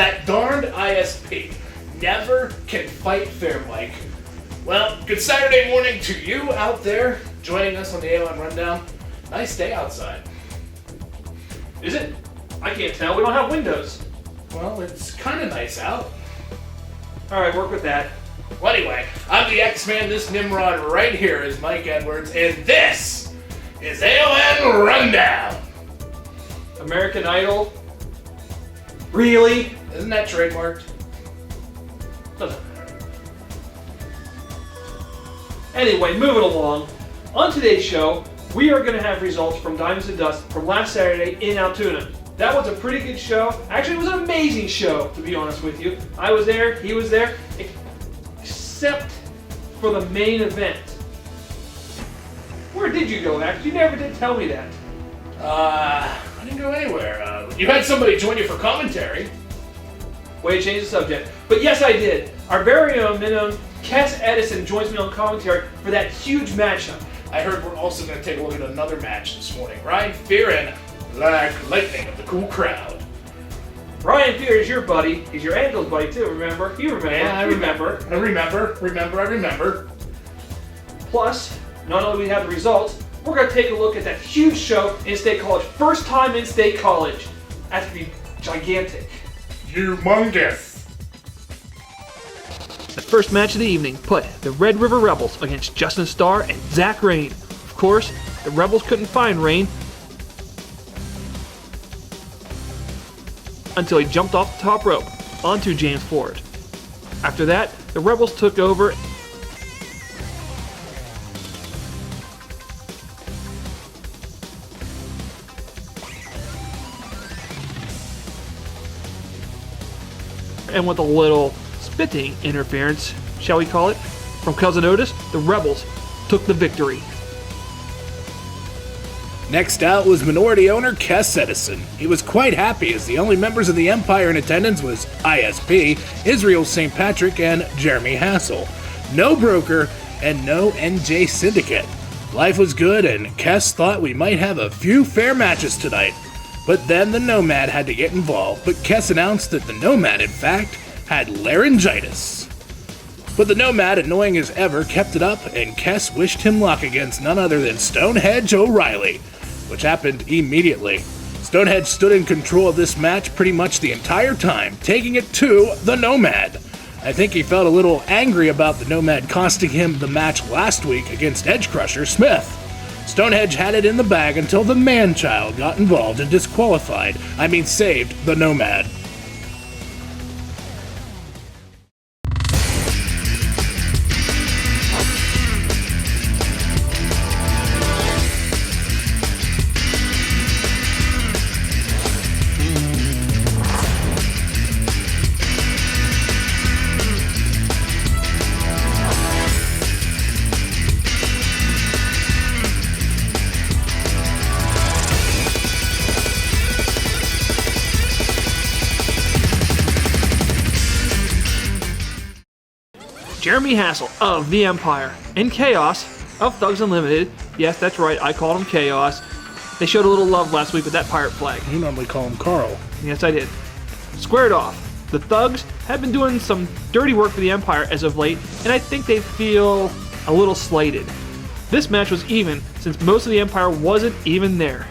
That darned ISP never can fight fair, Mike. Well, good Saturday morning to you out there joining us on the AON RunDown. Nice day outside. Is it? I can't tell. We don't have windows. Well, it's kind of nice out. All right, work with that. Well, anyway, I'm the X-Man. This Nimrod right here is Mike Edwards, and this is AON RunDown. American Idol? Really? Isn't that trademarked? Doesn't matter. Anyway, moving along. On today's show, we are going to have results from Diamonds and Dust from last Saturday in Altoona. That was a pretty good show. Actually, it was an amazing show, to be honest with you. I was there, he was there, except for the main event. Where did you go, Max? You never did tell me that. I didn't go anywhere. You had somebody join you for commentary. Way to change the subject. But yes, I did. Our very own minimum, Kes Edison, joins me on commentary for that huge matchup. I heard we're also going to take a look at another match this morning. Ryan Fearon, like lightning of the cool crowd. Ryan Fear is your buddy. He's your Angels buddy too, remember? You remember. Yeah, I remember. Plus, not only do we have the results, we're going to take a look at that huge show in State College. First time in State College. That's going to be gigantic. Humongous. The first match of the evening put the Red River Rebels against Justin Starr and Zach Rain. Of course, the Rebels couldn't find Rain until he jumped off the top rope onto James Ford. After that, the Rebels took over and with a little spitting interference, shall we call it, from Cousin Otis, the Rebels took the victory. Next out was minority owner Kes Edison. He was quite happy as the only members of the Empire in attendance was ISP, Israel St. Patrick, and Jeremy Hassel. No broker and no NJ Syndicate. Life was good and Kes thought we might have a few fair matches tonight. But then the Nomad had to get involved, but Kes announced that the Nomad, in fact, had laryngitis. But the Nomad, annoying as ever, kept it up, and Kes wished him luck against none other than Stonehenge O'Reilly, which happened immediately. Stonehenge stood in control of this match pretty much the entire time, taking it to the Nomad. I think he felt a little angry about the Nomad costing him the match last week against Edge Crusher Smith. Stonehenge had it in the bag until the man-child got involved and saved the Nomad. Jeremy Hassel of the Empire and Chaos of Thugs Unlimited. Yes, that's right, I called him Chaos. They showed a little love last week with that pirate flag. You normally call him Carl. Yes, I did. Squared off. The Thugs have been doing some dirty work for the Empire as of late, and I think they feel a little slighted. This match was even, since most of the Empire wasn't even there.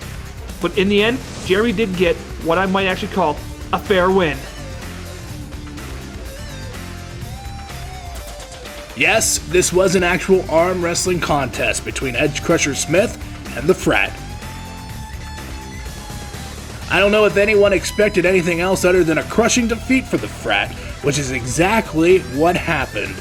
But in the end, Jeremy did get what I might actually call a fair win. Yes, this was an actual arm wrestling contest between Edge Crusher Smith and the Frat. I don't know if anyone expected anything else other than a crushing defeat for the Frat, which is exactly what happened.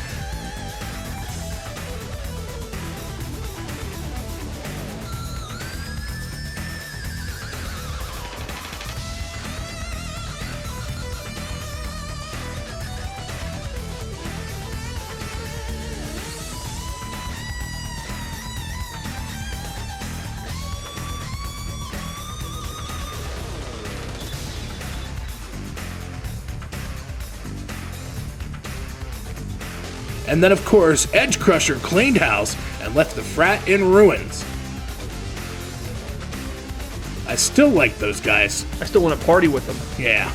And then, of course, Edge Crusher cleaned house and left the Frat in ruins. I still like those guys. I still want to party with them. Yeah.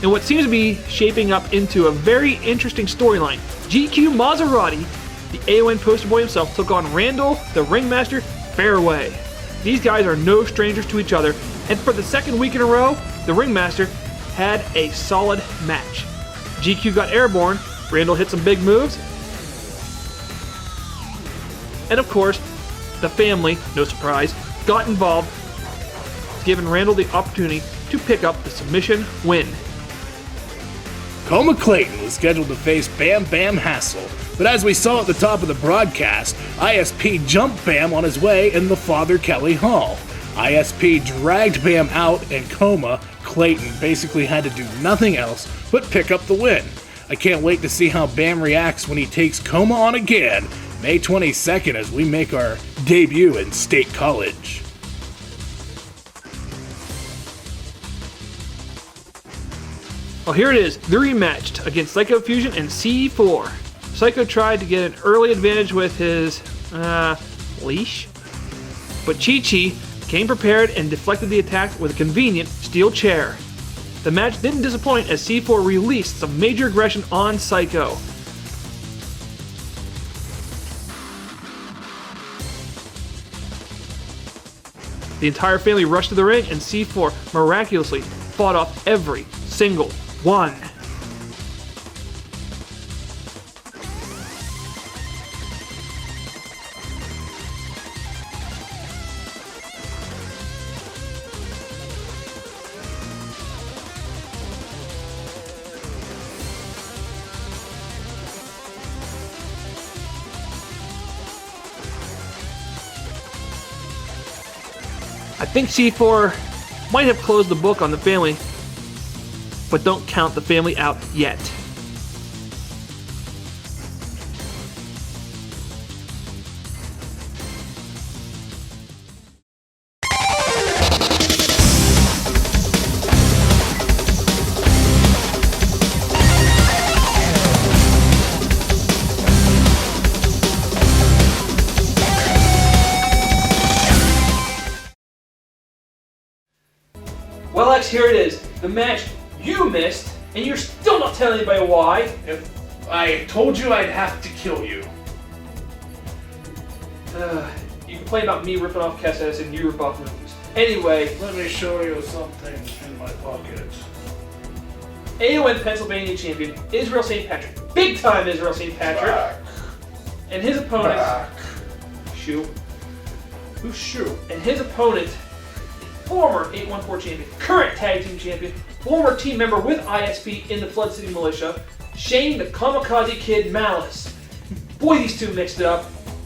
in what seems to be shaping up into a very interesting storyline. GQ Maserati, the AON poster boy himself, took on Randall, the ringmaster, Fairway. These guys are no strangers to each other, and for the second week in a row, the ringmaster had a solid match. GQ got airborne, Randall hit some big moves, and of course, the family, no surprise, got involved, giving Randall the opportunity to pick up the submission win. Coma Clayton was scheduled to face Bam Bam Hassel, but as we saw at the top of the broadcast, ISP jumped Bam on his way in the Father Kelly Hall. ISP dragged Bam out, and Coma Clayton basically had to do nothing else but pick up the win. I can't wait to see how Bam reacts when he takes Coma on again, May 22nd, as we make our debut in State College. Well, here it is, the rematch against Psycho Fusion and C4. Psycho tried to get an early advantage with his, leash, but Chi-Chi came prepared and deflected the attack with a convenient steel chair. The match didn't disappoint as C4 released some major aggression on Psycho. The entire family rushed to the ring, and C4 miraculously fought off every single one. I think C4 might have closed the book on the family, but don't count the family out yet. Well, X, here it is. The match you missed, and you're still not telling anybody why. If I told you I'd have to kill you. You complain about me ripping off Kesses and you rip off movies. Anyway, Let me show you something in my pocket. AON Pennsylvania champion Israel St. Patrick, big time Israel St. Patrick, Back. and his opponent, Back. Shoot, Who's Shoe? and his opponent, former 814 champion, current tag team champion, former team member with ISP in the Flood City Militia, Shane the Kamikaze Kid Malice. Boy, these two mixed it up.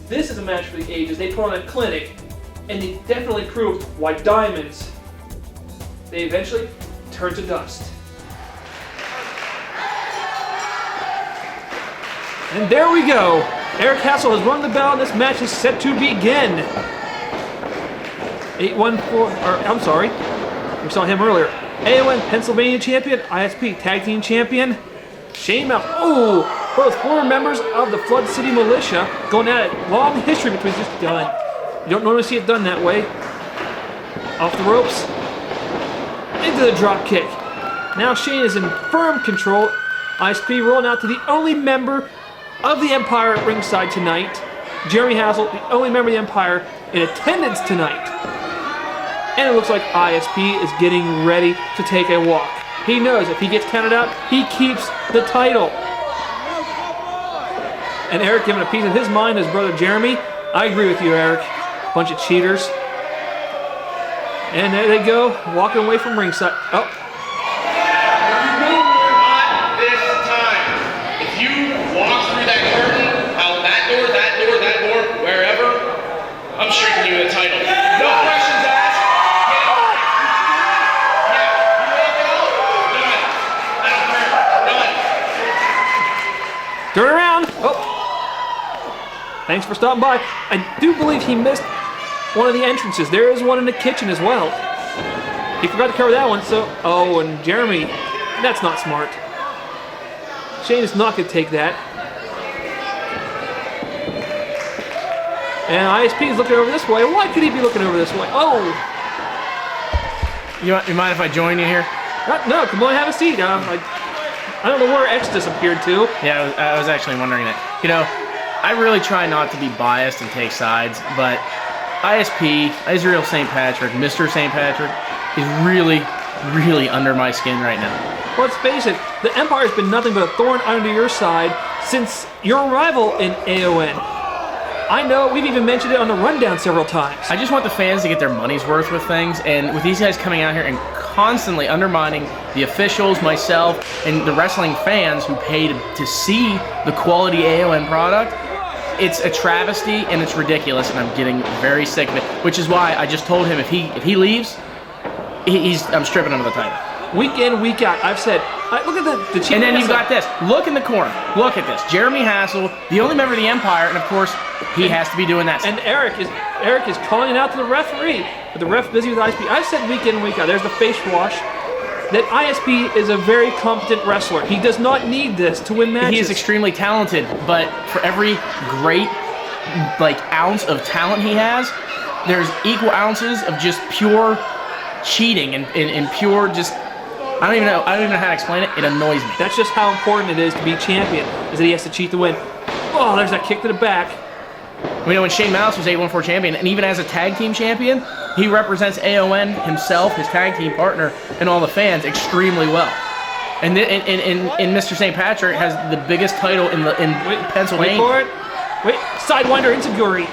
This is a match for the ages. They put on a clinic, and they definitely proved why diamonds, they eventually turn to dust. And there we go. Eric Hassel has rung the bell, and this match is set to begin. 814, I'm sorry, we saw him earlier. AON Pennsylvania champion, ISP tag team champion, Shane Mount. Oh, both former members of the Flood City Militia going at it. Long history between this done. You don't normally see it done that way. Off the ropes, into the drop kick. Now Shane is in firm control. ISP rolling out to the only member of the Empire at ringside tonight, Jeremy Hassel, the only member of the Empire in attendance tonight. And it looks like ISP is getting ready to take a walk. He knows if he gets counted out, he keeps the title. And Eric giving a piece of his mind to his brother Jeremy. I agree with you, Eric. Bunch of cheaters. And there they go, walking away from ringside. Oh. Not this time. If you walk through that curtain, out that door, wherever, I'm stripping you the title. No questions asked. Turn around. Oh. Thanks for stopping by. I do believe he missed one of the entrances. There is one in the kitchen as well. He forgot to cover that one, so... Oh, and Jeremy, that's not smart. Shane is not going to take that. And ISP is looking over this way. Why could he be looking over this way? Oh! You mind if I join you here? No, come on, have a seat. I don't know where X disappeared to. Yeah, I was actually wondering that. You know, I really try not to be biased and take sides, but ISP, Israel St. Patrick, Mr. St. Patrick, is really, really under my skin right now. Well, let's face it, the Empire's been nothing but a thorn under your side since your arrival in AON. I know, we've even mentioned it on the rundown several times. I just want the fans to get their money's worth with things, and with these guys coming out here and constantly undermining the officials, myself, and the wrestling fans who pay to see the quality AON product, it's a travesty and it's ridiculous, and I'm getting very sick of it, which is why I just told him if he leaves, I'm stripping him of the title. Week in, week out, I've said, look at the chief. And then you've got this. Look in the corner. Look at this. Jeremy Hassel, the only member of the Empire, and of course, he has to be doing that. And Eric is calling it out to the referee, but the ref busy with ISP. I've said week in, week out, there's the face wash, that ISP is a very competent wrestler. He does not need this to win matches. He is extremely talented, but for every great ounce of talent he has, there's equal ounces of just pure cheating and pure just. I don't even know how to explain it. It annoys me. That's just how important it is to be champion, is that he has to cheat to win. Oh, there's that kick to the back. You know, when Shane Mouse was A14 champion, and even as a tag team champion, he represents AON himself, his tag team partner, and all the fans extremely well. And Mr. St. Patrick has the biggest title in Pennsylvania. Wait for it. Wait, Sidewinder Insiguri.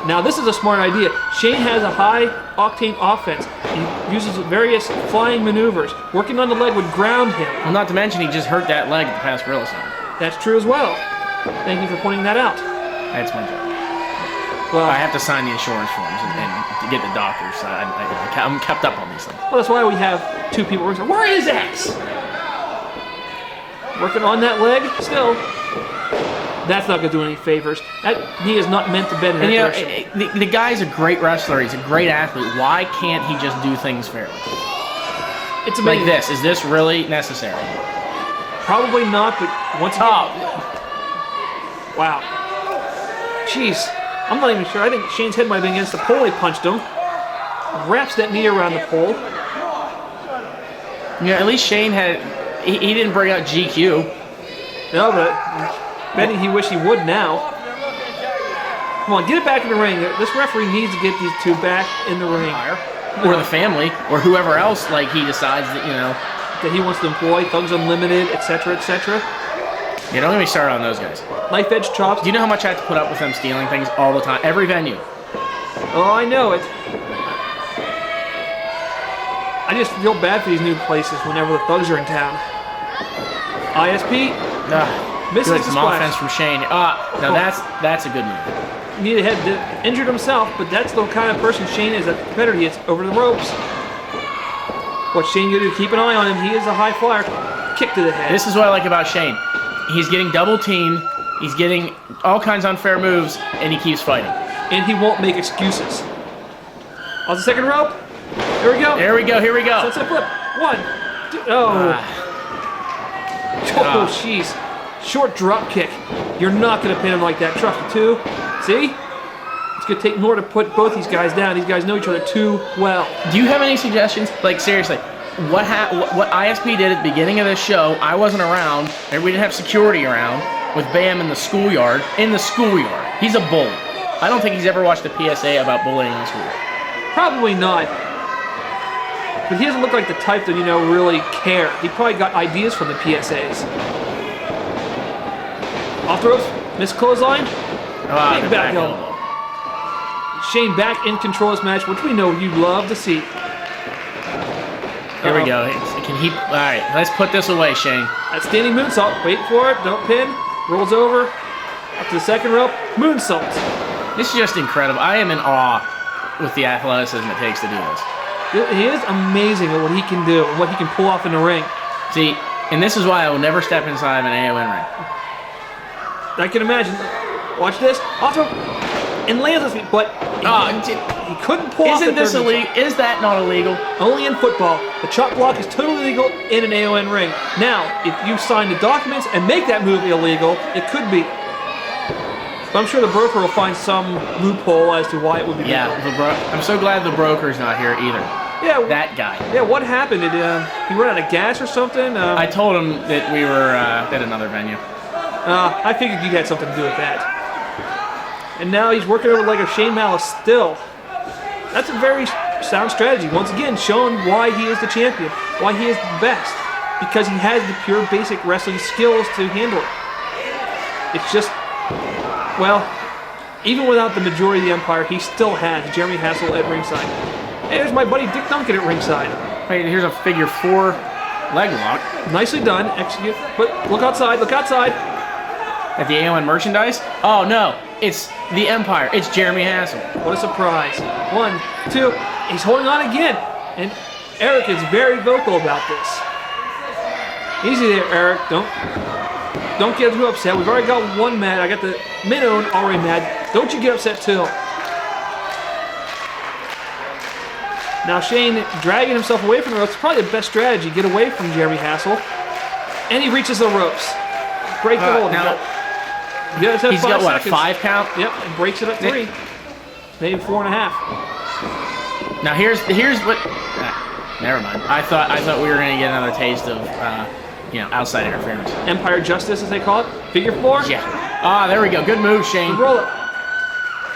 Now this is a smart idea. Shane has a high-octane offense. He uses various flying maneuvers. Working on the leg would ground him. Well, not to mention he just hurt that leg at the past Gorilla Center. That's true as well. Thank you for pointing that out. That's my job. Well, I have to sign the insurance forms and to get the doctors. So I'm kept up on these things. well, that's why we have two people working. Where is X? Working on that leg still. That's not going to do any favors. That knee is not meant to bend in that direction. The guy's a great wrestler. He's a great athlete. Why can't he just do things fairly? It's amazing. Like this. Is this really necessary? Probably not, but once again... Oh. Wow. Jeez. I'm not even sure. I think Shane's head might have been against the pole. He punched him. Wraps that knee around the pole. Yeah, at least Shane had... He didn't bring out GQ. No, but... betting he wished he would now. Come on, get it back in the ring. This referee needs to get these two back in the ring. Or the family, or whoever else, he decides that, that he wants to employ, Thugs Unlimited, etc., etc. Yeah, don't get me started on those guys. Knife edge chops. Do you know how much I have to put up with them stealing things all the time? Every venue. Oh, I know it. I just feel bad for these new places whenever the Thugs are in town. ISP. Misses Good, the some splash. offense from Shane. Now that's a good move. Needed had injured himself, but that's the kind of person Shane is. A competitor. He gets over the ropes. What's Shane going to do? Keep an eye on him. He is a high flyer. Kick to the head. This is what I like about Shane. He's getting double teamed. He's getting all kinds of unfair moves, and he keeps fighting. And he won't make excuses. On the second rope. Here we go. Here we go. Here we go. Sunset flip. 1, 2. Oh. Oh, jeez. Short drop kick. You're not going to pin him like that. Trust me, 2. See? It's going to take more to put both these guys down. These guys know each other too well. Do you have any suggestions? Seriously, what ISP did at the beginning of this show, I wasn't around, and we didn't have security around, with Bam in the schoolyard. In the schoolyard. He's a bully. I don't think he's ever watched a PSA about bullying in school. Probably not. But he doesn't look like the type that, really care. He probably got ideas from the PSAs. Off the ropes, missed clothesline. Big back elbow. Shane back in control of this match, which we know you love to see. Here we go. All right, let's put this away, Shane. That standing moonsault. Wait for it. Don't pin. Rolls over. Up to the second rope. Moonsault. This is just incredible. I am in awe with the athleticism it takes to do this. He is amazing at what he can do and what he can pull off in the ring. See, and this is why I will never step inside of an AON ring. I can imagine. Watch this. Off to and lands his feet, but he couldn't pull off the third moonsault. Is that not illegal? Only in football. The chop block is totally legal in an AON ring. Now, if you sign the documents and make that move illegal, it could be. But I'm sure the broker will find some loophole as to why it would be legal. Yeah, I'm so glad the broker's not here either. Yeah. That guy. Yeah, what happened? Did he run out of gas or something? I told him that we were at another venue. I figured you had something to do with that. And now he's working over like a Shane Malice still. That's a very sound strategy. Once again, showing why he is the champion, why he is the best. Because he has the pure basic wrestling skills to handle it. It's just, well, even without the majority of the Empire, he still has Jeremy Hassel at ringside. Hey, there's my buddy Dick Duncan at ringside. Wait, here's a figure 4 leg lock. Nicely done, execute. But look outside, look outside. At the AON merchandise? Oh no, it's the Empire. It's Jeremy Hassel. What a surprise. 1, 2, he's holding on again. And Eric is very vocal about this. Easy there, Eric. Don't get too upset. We've already got one mad. I got the Minnow already mad. Don't you get upset too. Now Shane dragging himself away from the ropes. Probably the best strategy. Get away from Jeremy Hassel. And he reaches the ropes. Break the hold. Now, he's got what, seconds. a 5 count? Yep, and breaks it at 3. Maybe 4.5. Now here's what. Never mind. I thought we were gonna get another taste of outside interference. Empire Justice, as they call it. Figure 4. Yeah. Ah, there we go. Good move, Shane. Roll it.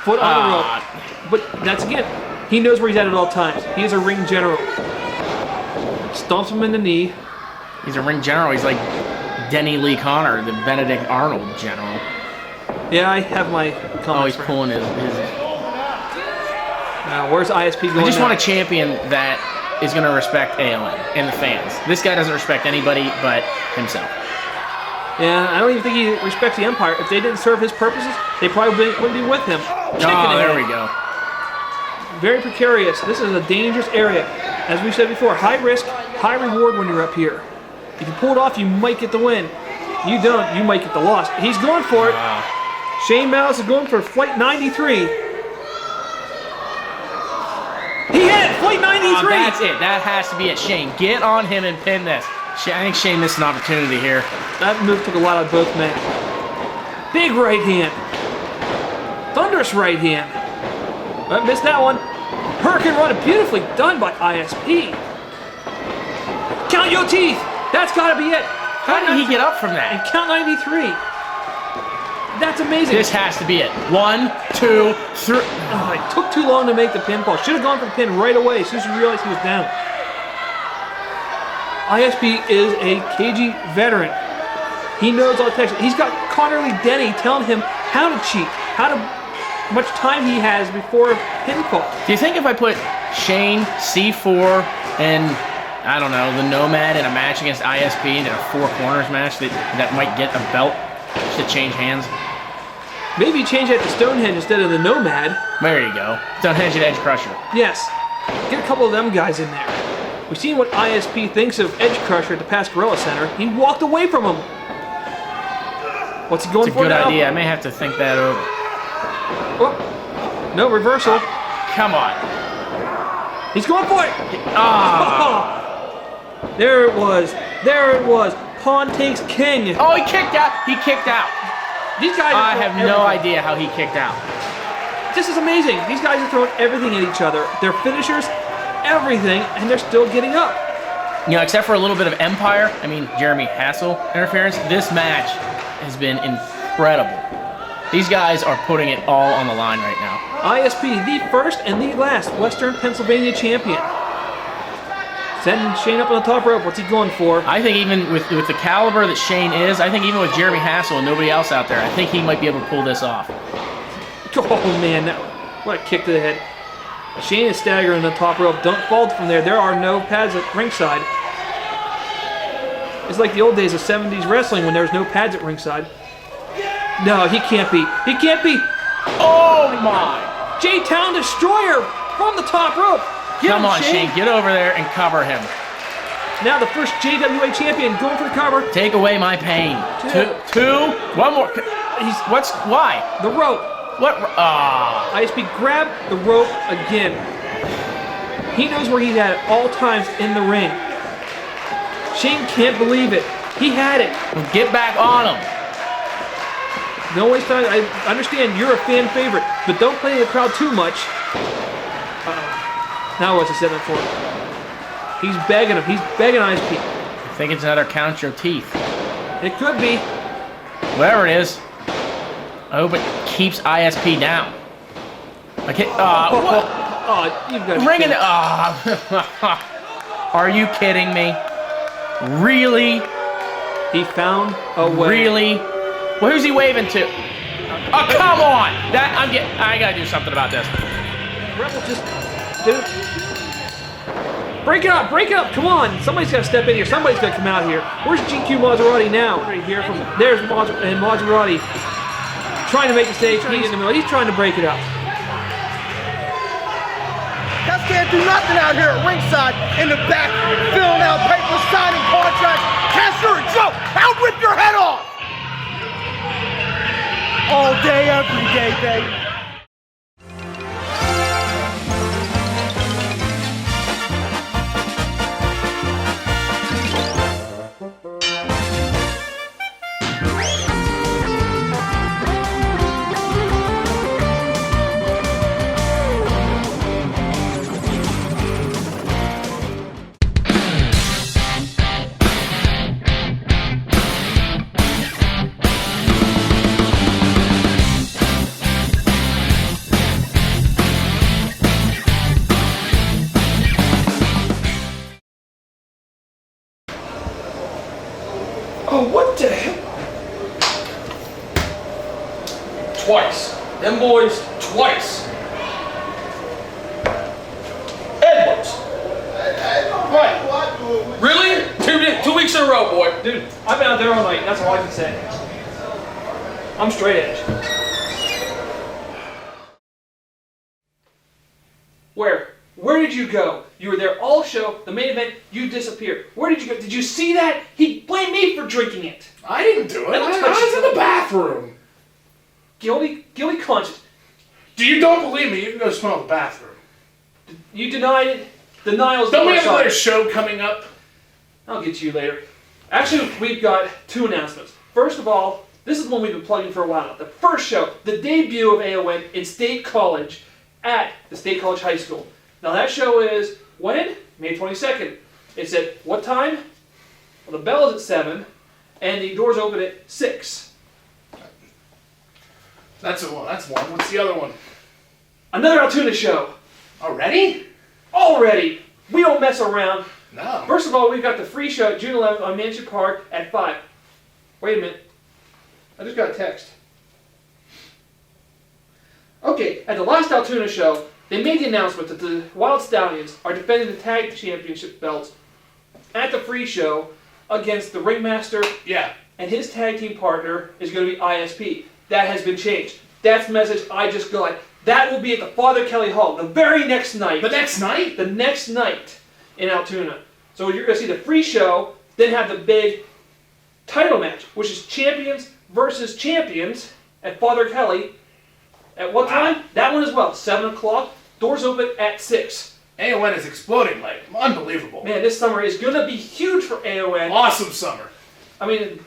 Foot on the rope. But that's again, he knows where he's at all times. He is a ring general. Stomps him in the knee. He's a ring general. He's like Denny Lee Connor, the Benedict Arnold general. Yeah, I have my comments. Oh, he's pulling his. Where's ISP going? I just now? want a champion that is going to respect AON and the fans. This guy doesn't respect anybody but himself. Yeah, I don't even think he respects the Empire. If they didn't serve his purposes, they probably wouldn't be with him. There we go. Very precarious. This is a dangerous area. As we said before, high risk, high reward when you're up here. If you pull it off, you might get the win. You don't, you might get the loss. He's going for it. Wow. Shane Malice is going for flight 93. He hit it! Flight 93! That's it. That has to be it. Shane, get on him and pin this. I think Shane missed an opportunity here. That move took a lot out of both men. Big right hand. Thunderous right hand. Missed that one. Hurricane Run, beautifully done by ISP. Count your teeth. That's got to be it. How did he get up from that? And count 93. That's amazing. This has to be it. 1, 2, 3. Oh, it took too long to make the pinfall. Should have gone for the pin right away as soon as you realized he was down. ISP is a KG veteran. He knows all the techniques. He's got Connerly Denny telling him how to cheat, how much time he has before pinfall. Do you think if I put Shane, C4, and I don't know, the Nomad in a match against ISP in a 4 corners match that might get a belt to change hands? Maybe change that to Stonehenge instead of the Nomad. There you go. Stonehenge and Edge Crusher. Yes. Get a couple of them guys in there. We've seen what ISP thinks of Edge Crusher at the past Gorilla Center. He walked away from him. What's he going for now? It's a good idea. I may have to think that over. Oh, no, reversal. Come on. He's going for it. Ah. There it was. There it was. Pawn takes king. Oh, he kicked out. He kicked out. These guys. I have no idea how he kicked out. This is amazing. These guys are throwing everything at each other. Their finishers, everything, and they're still getting up. You know, except for a little bit of Empire, I mean, Jeremy Hassel interference, this match has been incredible. These guys are putting it all on the line right now. ISP, the first and the last Western Pennsylvania champion. Setting Shane up on the top rope. What's he going for? I think even with the caliber that Shane is, I think even with Jeremy Hassel and nobody else out there, I think he might be able to pull this off. Oh, man. What a kick to the head. Shane is staggering on the top rope. Don't fall from there. There are no pads at ringside. It's like the old days of 70s wrestling when there was no pads at ringside. No, he can't be. He can't be. Oh, my. J-Town Destroyer from the top rope. Come on, Shane. Get over there and cover him. Now the first JWA champion going for the cover. Take away my pain. Two. One more. Why? The rope. What? ISP grabbed the rope again. He knows where he's at all times in the ring. Shane can't believe it. He had it. Get back on him. No waste time. I understand you're a fan favorite, but don't play the crowd too much. Now what's he setting up for? He's begging him. He's begging ISP. I think it's another count your teeth. It could be. Whatever it is, I hope it keeps ISP down. I can't. What? Oh, you've got to Ringing it. Are you kidding me? Really? He found a way. Really? Well, who's he waving to? Oh, come on! I gotta do something about this. Rebel just did it. Break it up! Break it up! Come on! Somebody's got to step in here. Somebody's got to come out here. Where's GQ Maserati now? Right here from there's Maserati trying to make the stage. He's in the middle. He's trying to break it up. Cats can't do nothing out here at ringside in the back, filling out papers, signing contracts. Cats, you're a joke. I'll rip your head off. All day, every day, baby. Oh, what the hell? Twice. Them boys, twice. Edwards. What? Really? 2 weeks in a row, boy. Dude, I've been out there all night. That's all I can say. I'm straight edge. Where did you go? You were there all show, the main event, you disappeared. Where did you go? Did you see that? He blamed me for drinking it. I didn't do it. I was in the bathroom. Guilty conscience. You don't believe me? You can go smell the bathroom. You denied it. Denial's Don't we have side. another show coming up? I'll get to you later. Actually, we've got 2 announcements. First of all, this is one we've been plugging for a while. The first show, the debut of AON in State College at the State College High School. Now that show is when? May 22nd. It's at what time? Well, the bell is at 7, and the doors open at 6. That's one. What's the other one? Another Altoona show. Already? Already. We don't mess around. No. First of all, we've got the free show June 11th on Mansion Park at 5. Wait a minute. I just got a text. Okay, at the last Altoona show, they made the announcement that the Wild Stallions are defending the tag championship belts at the free show against the Ringmaster. Yeah. And his tag team partner is going to be ISP. That has been changed. That's the message I just got. That will be at the Father Kelly Hall the very next night. The next night? The next night in Altoona. So you're going to see the free show, then have the big title match, which is champions versus champions at Father Kelly. At what time? That one as well. 7 o'clock. Doors open at 6. AON is exploding like unbelievable. Man, this summer is going to be huge for AON. Awesome summer. I mean,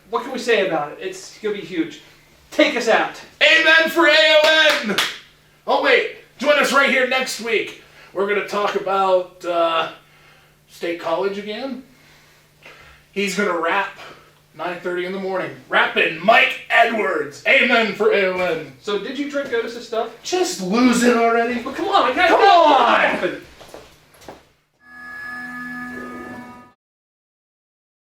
what can we say about it? It's going to be huge. Take us out. Amen for AON! Oh wait, join us right here next week. We're going to talk about State College again. He's going to rap 9:30 in the morning. Rapping Mike Edwards. Amen for AON. So did you drink Otis' stuff? Just lose it already. Well, come on, I got Come on!